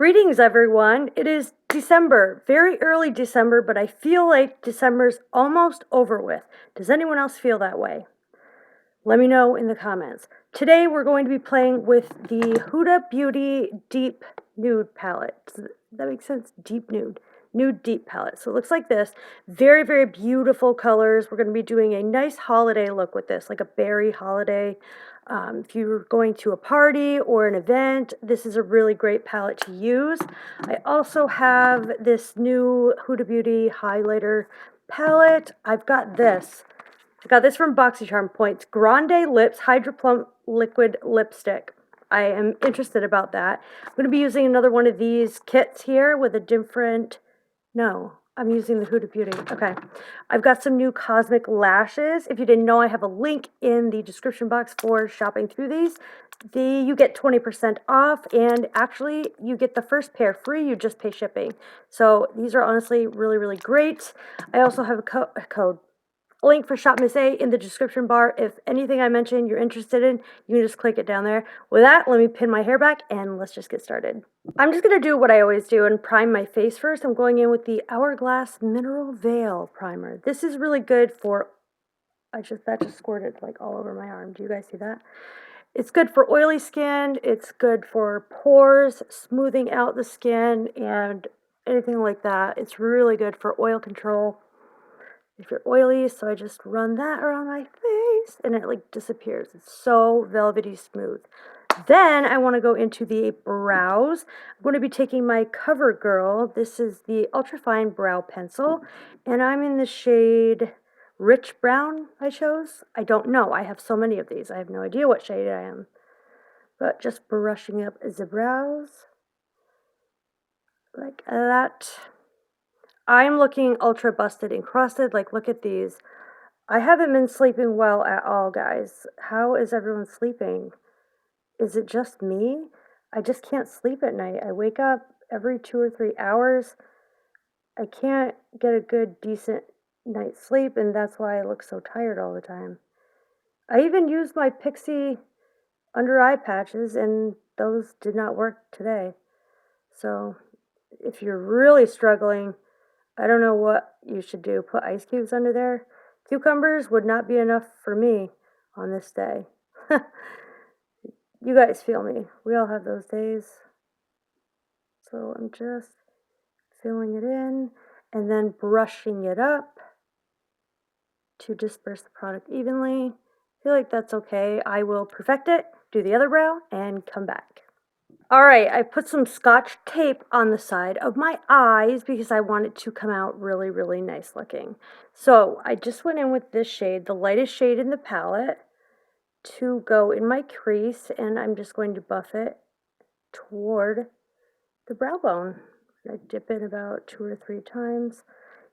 Greetings, everyone. It is December, very early December, but I feel like December's almost over with. Does anyone else feel that way? Let me know in the comments. Today, we're going to be playing with the Huda Beauty Deep Nude palette. Does that make sense? Deep Nude. Nude Deep palette. So it looks like this. Very, very beautiful colors. We're going to be doing a nice holiday look with this, like a berry holiday. If you're going to a party or an event, this is a really great palette to use. I also have this new Huda Beauty highlighter palette. I've got this. I got this from BoxyCharm Points Grande Lips Hydro Plump Liquid Lipstick. I am interested about that. I'm going to be using another one of these kits here with a different... No, I'm using the Huda Beauty. Okay. I've got some new Cosmic Lashes. If you didn't know, I have a link in the description box for shopping through these. You get 20% off, and actually, you get the first pair free. You just pay shipping. So these are honestly really, really great. I also have a code. A link for Shop Miss A in the description bar. If anything I mentioned you're interested in, you can just click it down there. With that, let me pin my hair back and let's just get started. I'm just going to do what I always do and prime my face first. I'm going in with the Hourglass Mineral Veil Primer. This is really good for... that just squirted like all over my arm. Do you guys see that? It's good for oily skin. It's good for pores, smoothing out the skin and anything like that. It's really good for oil control. If you're oily, so I just run that around my face and it like disappears. It's so velvety smooth. Then I want to go into the brows. I'm going to be taking my CoverGirl. This is the Ultrafine Brow Pencil, and I'm in the shade Rich Brown I chose. I don't know. I have so many of these. I have no idea what shade I am. But just brushing up the brows like that. I'm looking ultra busted and crusted. Like, look at these. I haven't been sleeping well at all, guys. How is everyone sleeping? Is it just me? I just can't sleep at night. I wake up every 2 or 3 hours. I can't get a good, decent night's sleep, and that's why I look so tired all the time. I even used my Pixie under eye patches, and those did not work today. So, if you're really struggling, I don't know what you should do. Put ice cubes under there. Cucumbers would not be enough for me on this day. You guys feel me. We all have those days. So I'm just filling it in and then brushing it up to disperse the product evenly. I feel like that's okay. I will perfect it, do the other brow, and come back. Alright, I put some Scotch tape on the side of my eyes because I want it to come out really, really nice looking. So I just went in with this shade, the lightest shade in the palette, to go in my crease, and I'm just going to buff it toward the brow bone. I dip in about 2 or 3 times.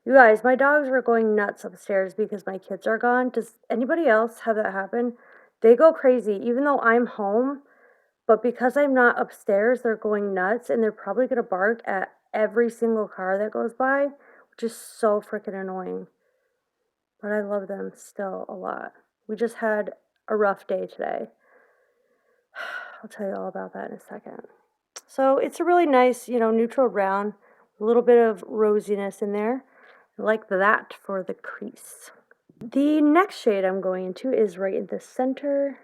You guys, my dogs were going nuts upstairs because my kids are gone. Does anybody else have that happen? They go crazy, even though I'm home. But because I'm not upstairs, they're going nuts, and they're probably going to bark at every single car that goes by, which is so freaking annoying. But I love them still a lot. We just had a rough day today. I'll tell you all about that in a second. So it's a really nice, neutral brown, a little bit of rosiness in there. I like that for the crease. The next shade I'm going into is right in the center.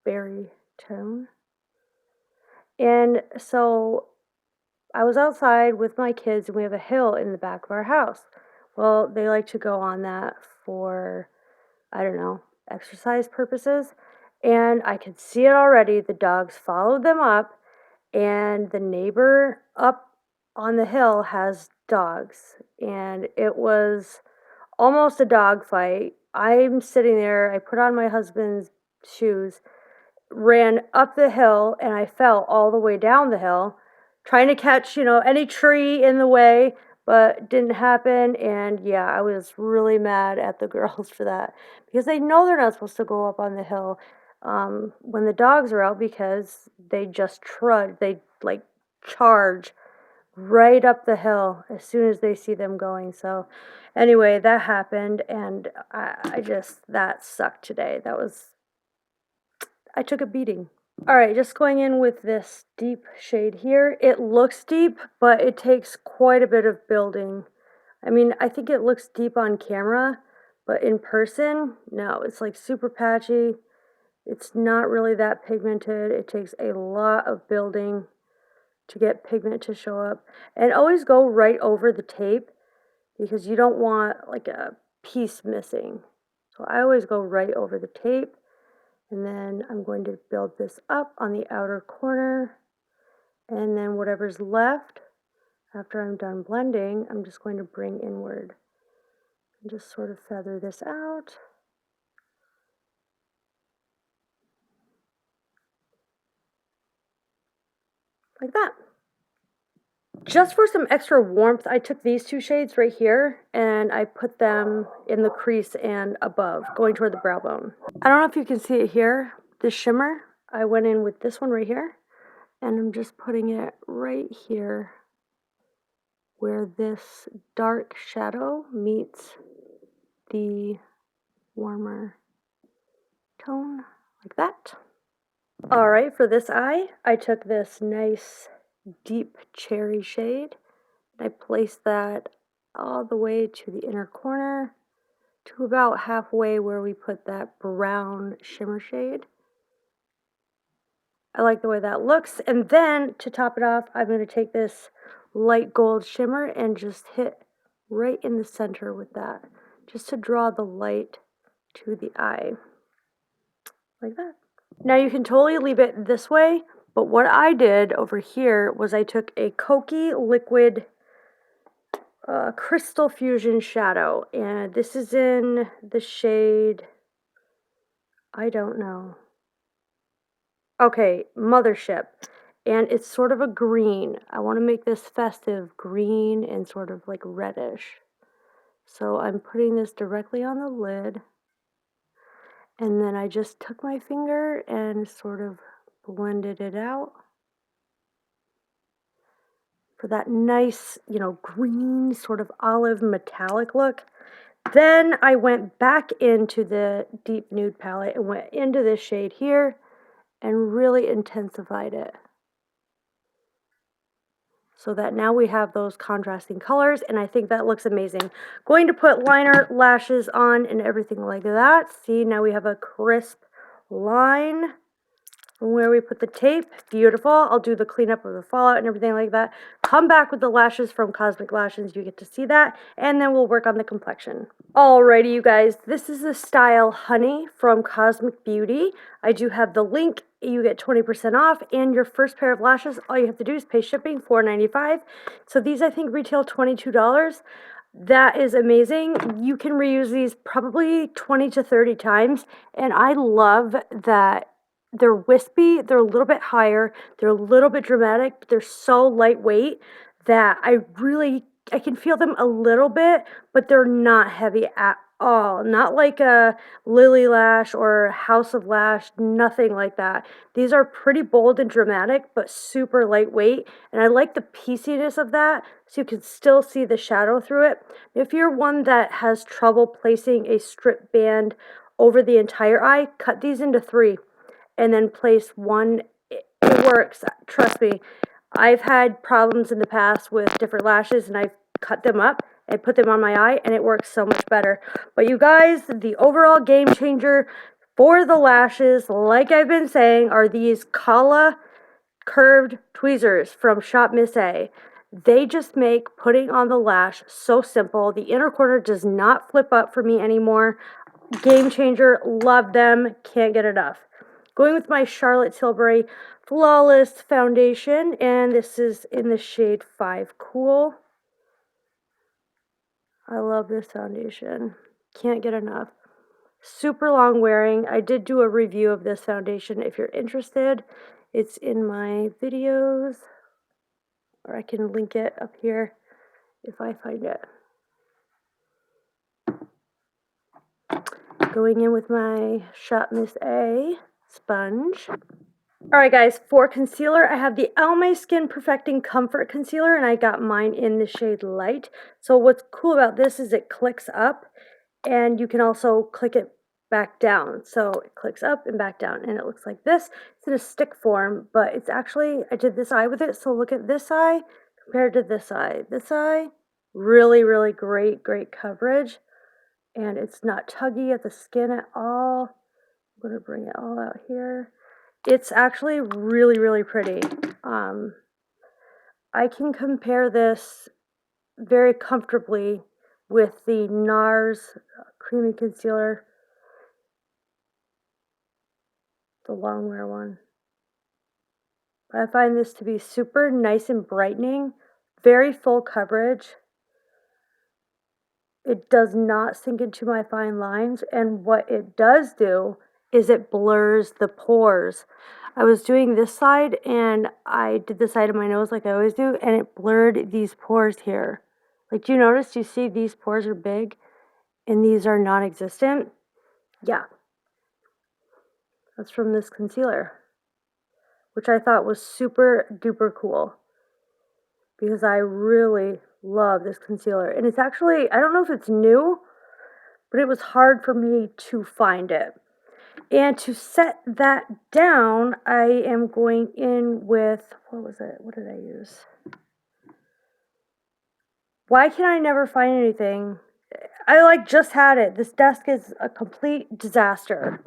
Berry tone. And so I was outside with my kids, and we have a hill in the back of our house. Well, they like to go on that for, I don't know, exercise purposes. And I could see it already. The dogs followed them up, and the neighbor up on the hill has dogs. And it was almost a dog fight. I'm sitting there. I put on my husband's shoes, ran up the hill, and I fell all the way down the hill, trying to catch, any tree in the way, but didn't happen. And yeah, I was really mad at the girls for that because they know they're not supposed to go up on the hill when the dogs are out, because they just trudge, they like charge right up the hill as soon as they see them going. So anyway, that happened, and that sucked today. I took a beating. Alright, just going in with this deep shade here. It looks deep, but it takes quite a bit of building. I mean, I think it looks deep on camera, but in person, no, it's like super patchy. It's not really that pigmented. It takes a lot of building to get pigment to show up. And always go right over the tape because you don't want like a piece missing. So I always go right over the tape. And then I'm going to build this up on the outer corner. And then whatever's left, after I'm done blending, I'm just going to bring inward and just sort of feather this out. Like that. Just for some extra warmth, I took these two shades right here and I put them in the crease and above, going toward the brow bone. I don't know if you can see it here, the shimmer. I went in with this one right here and I'm just putting it right here where this dark shadow meets the warmer tone, like that. All right, for this eye, I took this nice deep cherry shade. I placed that all the way to the inner corner to about halfway where we put that brown shimmer shade. I like the way that looks. And then to top it off, I'm going to take this light gold shimmer and just hit right in the center with that, just to draw the light to the eye, like that. Now you can totally leave it this way, but what I did over here was I took a Koki liquid Crystal Fusion shadow, and this is in the shade, I don't know. Okay, Mothership, and it's sort of a green. I want to make this festive green and sort of like reddish. So I'm putting this directly on the lid, and then I just took my finger and sort of blended it out for that nice, green sort of olive metallic look. Then I went back into the deep nude palette and went into this shade here and really intensified it, so that now we have those contrasting colors, and I think that looks amazing. Going to put liner, lashes on, and everything like that. See, now we have a crisp line from where we put the tape. Beautiful. I'll do the cleanup of the fallout and everything like that. Come back with the lashes from Cosmic Lashes. You get to see that, and then we'll work on the complexion. Alrighty, you guys, this is the style Honey from Cosmic Beauty. I do have the link. You get 20% off, and your first pair of lashes, all you have to do is pay shipping, $4.95. So these, I think, retail $22. That is amazing. You can reuse these probably 20 to 30 times, and I love that they're wispy, they're a little bit higher, they're a little bit dramatic, but they're so lightweight that I can feel them a little bit, but they're not heavy at all. Not like a Lily Lash or House of Lash, nothing like that. These are pretty bold and dramatic, but super lightweight, and I like the pieciness of that, so you can still see the shadow through it. If you're one that has trouble placing a strip band over the entire eye, cut these into 3 and then place one. It works, trust me. I've had problems in the past with different lashes, and I've cut them up and put them on my eye, and it works so much better. But you guys, the overall game changer for the lashes, like I've been saying, are these Kala curved tweezers from Shop Miss A. They just make putting on the lash so simple. The inner corner does not flip up for me anymore. Game changer, love them, can't get enough. Going with my Charlotte Tilbury Flawless Foundation, and this is in the shade 5 Cool. I love this foundation. Can't get enough. Super long wearing. I did do a review of this foundation. If you're interested, it's in my videos, or I can link it up here if I find it. Going in with my Shop Miss A sponge. Alright guys, for concealer, I have the Almay Skin Perfecting Comfort Concealer, and I got mine in the shade Light. So what's cool about this is it clicks up, and you can also click it back down. So it clicks up and back down, and it looks like this. It's in a stick form, but it's actually, I did this eye with it, so look at this eye compared to this eye. This eye, really, really great coverage, and it's not tuggy at the skin at all. I'm going to bring it all out here. It's actually really, really pretty. I can compare this very comfortably with the NARS Creamy Concealer, the long wear one. But I find this to be super nice and brightening, very full coverage. It does not sink into my fine lines, and what it does do is it blurs the pores. I was doing this side, and I did the side of my nose like I always do, and it blurred these pores here. Like, do you notice? You see these pores are big, and these are non-existent? Yeah. That's from this concealer, which I thought was super duper cool, because I really love this concealer. And it's actually, I don't know if it's new, but it was hard for me to find it. And to set that down, I am going in with, what was it? What did I use? Why can I never find anything? I just had it. This desk is a complete disaster.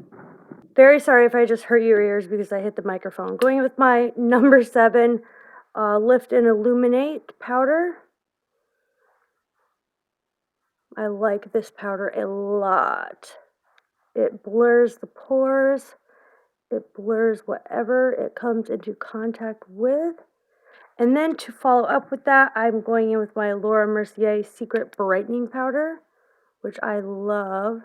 Very sorry if I just hurt your ears because I hit the microphone. Going with my number 7 Lift and Illuminate powder. I like this powder a lot. It blurs the pores. It blurs whatever it comes into contact with. And then to follow up with that, I'm going in with my Laura Mercier Secret Brightening Powder, which I love.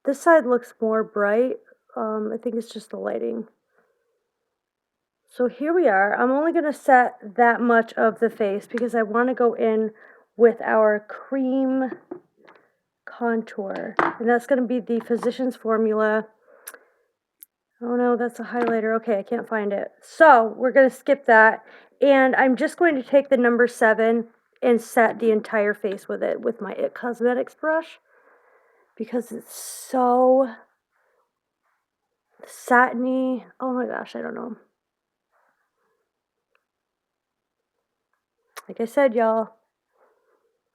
This side looks more bright. I think it's just the lighting. So here we are. I'm only going to set that much of the face because I want to go in with our cream contour. And that's going to be the Physicians Formula. Oh no, that's a highlighter. Okay, I can't find it. So we're going to skip that. And I'm just going to take the number 7 and set the entire face with it with my IT Cosmetics brush, because it's so satiny. Oh my gosh, I don't know. Like I said, y'all,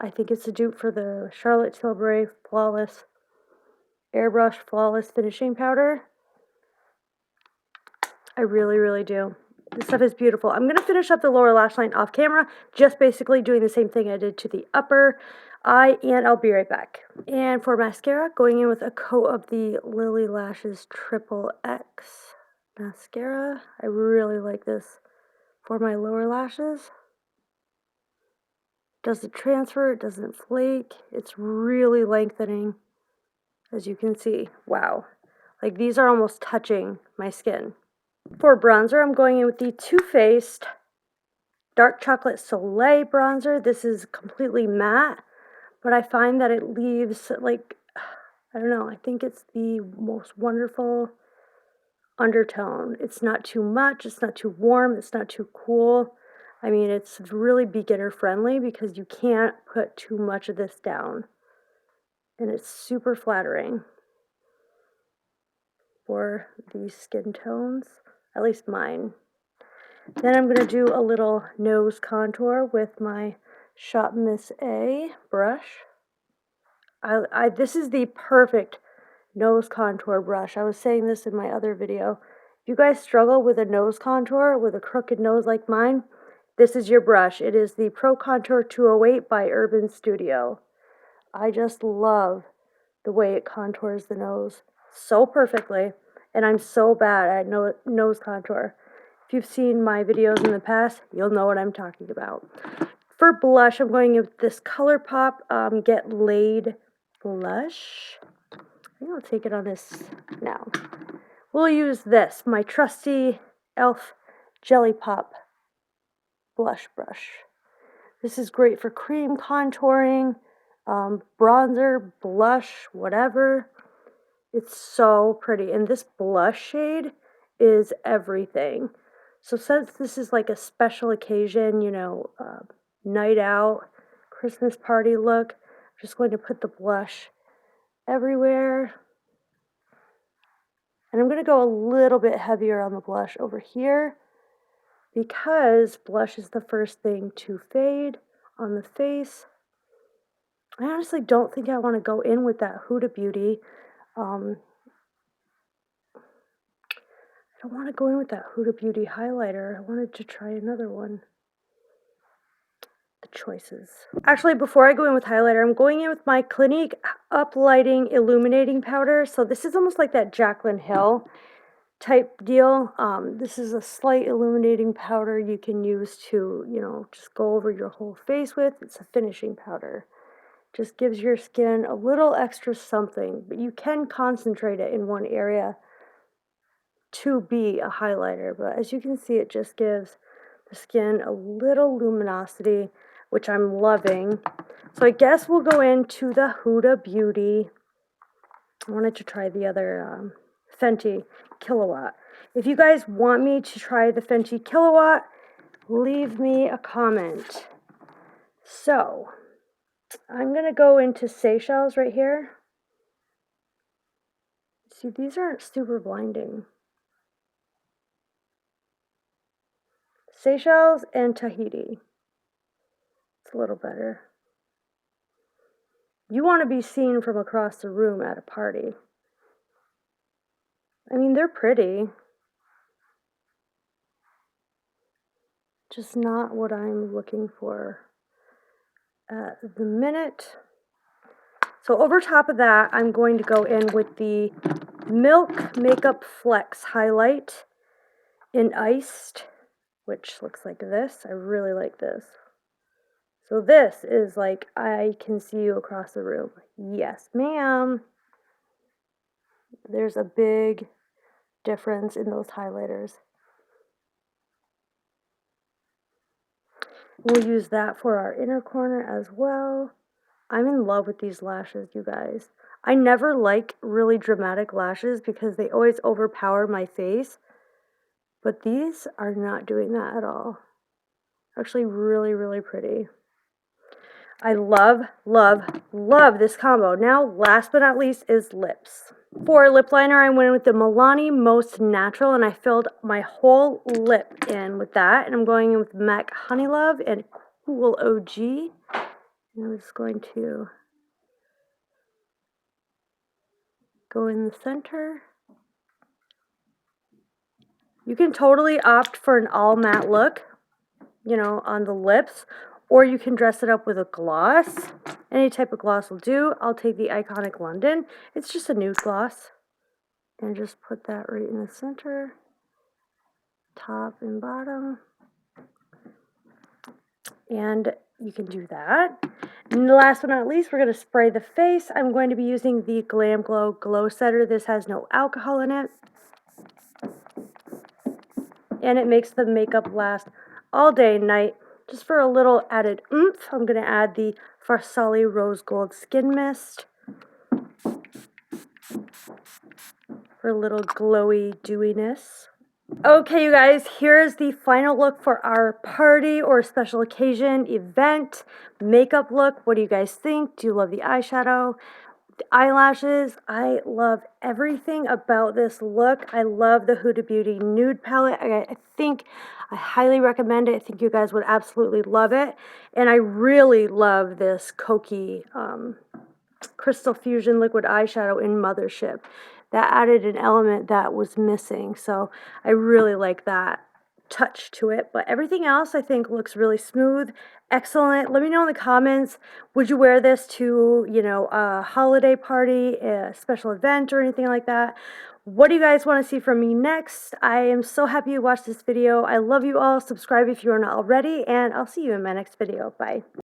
I think it's a dupe for the Charlotte Tilbury Flawless Airbrush Flawless Finishing Powder. I really, really do. This stuff is beautiful. I'm going to finish up the lower lash line off camera, just basically doing the same thing I did to the upper eye, and I'll be right back. And for mascara, going in with a coat of the Lily Lashes Triple X mascara. I really like this for my lower lashes. Doesn't transfer, it doesn't flake. It's really lengthening, as you can see. Wow. Like, these are almost touching my skin. For bronzer, I'm going in with the Too Faced Dark Chocolate Soleil bronzer. This is completely matte, but I find that it leaves, like, I don't know, I think it's the most wonderful undertone. It's not too much, it's not too warm, it's not too cool. I mean, it's really beginner friendly because you can't put too much of this down. And it's super flattering for these skin tones, at least mine. Then I'm going to do a little nose contour with my Shop Miss A brush. This is the perfect nose contour brush. I was saying this in my other video. If you guys struggle with a nose contour, with a crooked nose like mine, this is your brush. It is the Pro Contour 208 by Urban Studio. I just love the way it contours the nose so perfectly, and I'm so bad at nose contour. If you've seen my videos in the past, you'll know what I'm talking about. For blush, I'm going with this ColourPop Get Laid blush. I think I'll take it on this now. We'll use this, my trusty e.l.f. Jelly Pop blush brush. This is great for cream contouring, bronzer, blush, whatever. It's so pretty. And this blush shade is everything. So since this is like a special occasion, you know, night out, Christmas party look. I'm just going to put the blush everywhere. And I'm going to go a little bit heavier on the blush over here because blush is the first thing to fade on the face. I honestly don't think I want to go in with that Huda Beauty. I don't want to go in with that Huda Beauty highlighter. I wanted to try another one. The choices. Actually, before I go in with highlighter, I'm going in with my Clinique Uplighting Illuminating Powder. So this is almost like that Jaclyn Hill type deal. This is a slight illuminating powder you can use to, just go over your whole face with. It's a finishing powder. Just gives your skin a little extra something, but you can concentrate it in one area to be a highlighter. But as you can see, it just gives the skin a little luminosity, which I'm loving. So I guess we'll go into the Huda Beauty. I wanted to try the other Fenty Kilowatt. If you guys want me to try the Fenty Kilowatt, leave me a comment. So, I'm going to go into Seychelles right here. See, these aren't super blinding. Seychelles and Tahiti. It's a little better. You want to be seen from across the room at a party. I mean, they're pretty. Just not what I'm looking for at the minute. So over top of that, I'm going to go in with the Milk Makeup Flex Highlight in Iced, which looks like this. I really like this. So this is like, I can see you across the room. Yes, ma'am. There's a big difference in those highlighters. We'll use that for our inner corner as well. I'm in love with these lashes, you guys. I never like really dramatic lashes because they always overpower my face. But these are not doing that at all. Actually really, really pretty. I love, love, love this combo. Now, last but not least is lips. For lip liner, I went with the Milani Most Natural, and I filled my whole lip in with that. And I'm going in with MAC Honey Love and Cool OG. And I'm just going to go in the center. You can totally opt for an all matte look, on the lips, or you can dress it up with a gloss. Any type of gloss will do. I'll take the Iconic London. It's just a nude gloss. And just put that right in the center, top and bottom. And you can do that. And last but not least, we're going to spray the face. I'm going to be using the Glam Glow Glow Setter. This has no alcohol in it. And it makes the makeup last all day and night. Just for a little added oomph, I'm going to add the Farsali Rose Gold Skin Mist for a little glowy dewiness. Okay, you guys, here's the final look for our party or special occasion event makeup look. What do you guys think? Do you love the eyeshadow? The eyelashes? I love everything about this look. I love the Huda Beauty Nude palette. I highly recommend it. I think you guys would absolutely love it. And I really love this Koki Crystal Fusion Liquid Eyeshadow in Mothership. That added an element that was missing, so I really like that touch to it. But everything else I think looks really smooth, excellent. Let me know in the comments, would you wear this to, a holiday party, a special event, or anything like that? What do you guys want to see from me next? I am so happy you watched this video. I love you all. Subscribe if you are not already, and I'll see you in my next video. Bye.